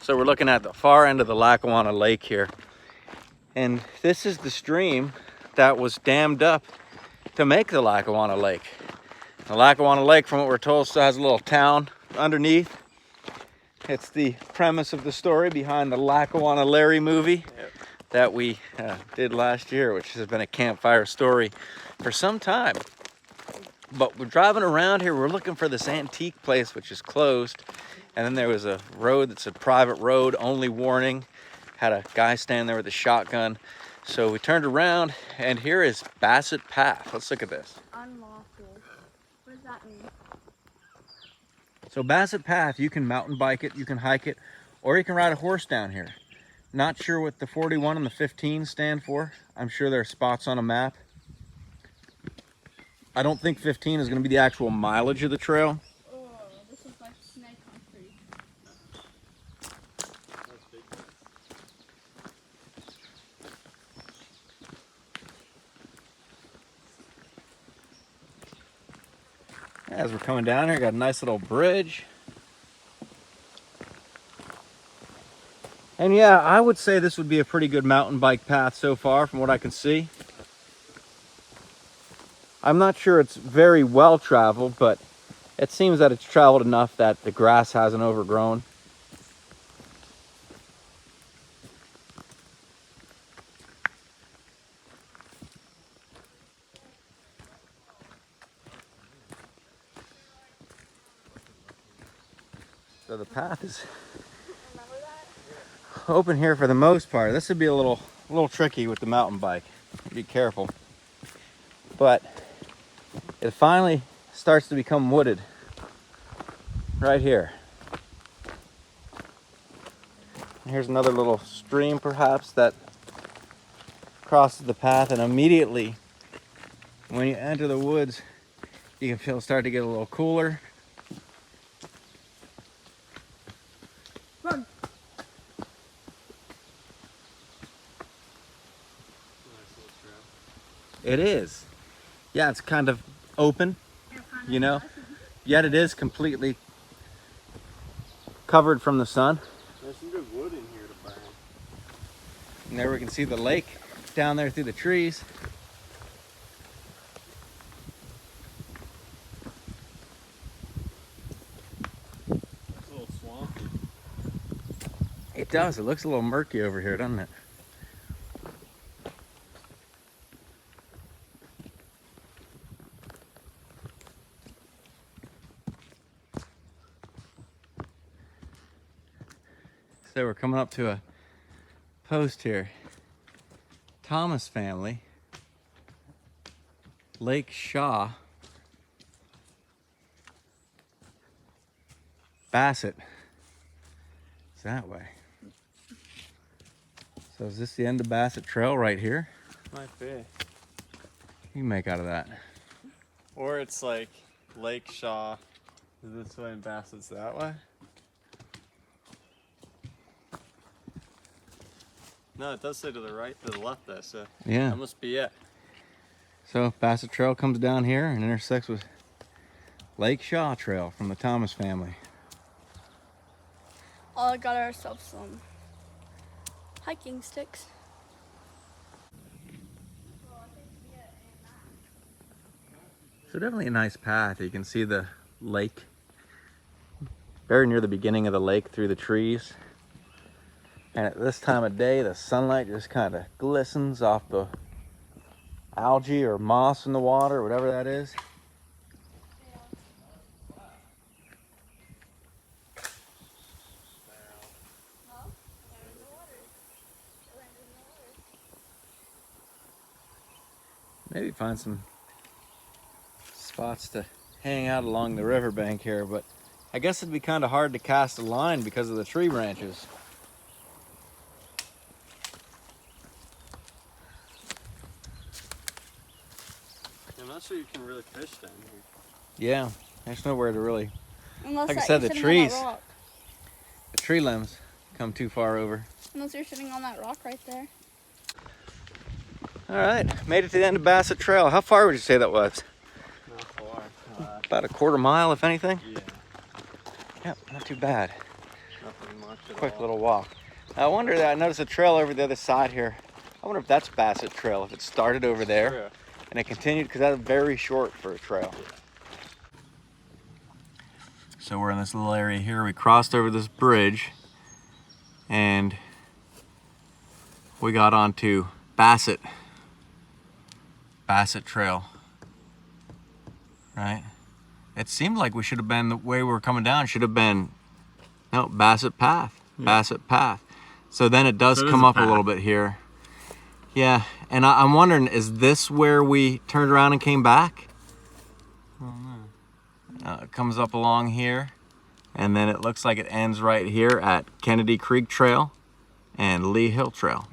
So we're looking at the far end of the Lackawanna Lake here. And this is the stream that was dammed up to make the Lackawanna Lake. The Lackawanna Lake, from what we're told, still has a little town underneath. It's the premise of the story behind the Lackawanna Larry movie that we did last year, which has been a campfire story for some time. But we're driving around here, we're looking for this antique place which is closed. And then there was a road that's a private road, only warning. Had a guy standing there with a shotgun. So we turned around and here is Basset Path. Let's look at this. Unlawful. What does that mean? So Basset Path, you can mountain bike it, you can hike it, or you can ride a horse down here. Not sure what the 41 and the 15 stand for. I'm sure there are spots on a map. I don't think 15 is going to be the actual mileage of the trail. Oh, this is like snake country. As we're coming down here, got a nice little bridge. And yeah, I would say this would be a pretty good mountain bike path so far from what I can see. I'm not sure it's very well traveled, but it seems that it's traveled enough that the grass hasn't overgrown. So the path is open here for the most part. This would be a little tricky with the mountain bike. Be careful. But it finally starts to become wooded right here. And here's another little stream perhaps that crosses the path, and immediately when you enter the woods you can feel it start to get a little cooler. Run. It is. Yeah, it's kind of open, you know, yet it is completely covered from the sun. There's some good wood in here to burn. And there we can see the lake down there through the trees. It's a little swampy. It does. It looks a little murky over here, doesn't it? So we're coming up to a post here. Thomas family, Lake Shaw, Basset. It's that way. So is this the end of Basset Trail right here? Might be. You can make out of that. Or it's like Lake Shaw is this way and Bassett's that way. No, it does say to the right, to the left though, so Yeah. that must be it. So Basset Trail comes down here and intersects with Lake Shaw Trail from the Thomas family. I got ourselves some hiking sticks. So definitely a nice path. You can see the lake very near the beginning of the lake through the trees. And at this time of day, the sunlight just kind of glistens off the algae or moss in the water, whatever that is. Maybe find some spots to hang out along the riverbank here, but I guess it'd be kind of hard to cast a line because of the tree branches. I'm not sure you can really fish down here. Yeah, there's nowhere to really. Unless Like I that said, you're the sitting on that trees. rock. The tree limbs come too far over. Unless you're sitting on that rock right there. All right, made it to the end of Basset Trail. How far would you say that was? Not far. About a quarter mile, if anything. Yeah, Yep, not too bad. nothing much quick little walk. I wonder that I noticed a trail over the other side here. I wonder if that's Basset Trail, if it started over there and it continued, because that's very short for a trail. So we're in this little area here. We crossed over this bridge and we got onto Basset Trail, right? It seemed like we should have been, the way we were coming down should have been, no, Basset Path, Basset Path. So then it does come up a little bit here. Yeah, and I'm wondering, is this where we turned around and came back? I don't know. It comes up along here, and then it looks like it ends right here at Kennedy Creek Trail and Lee Hill Trail.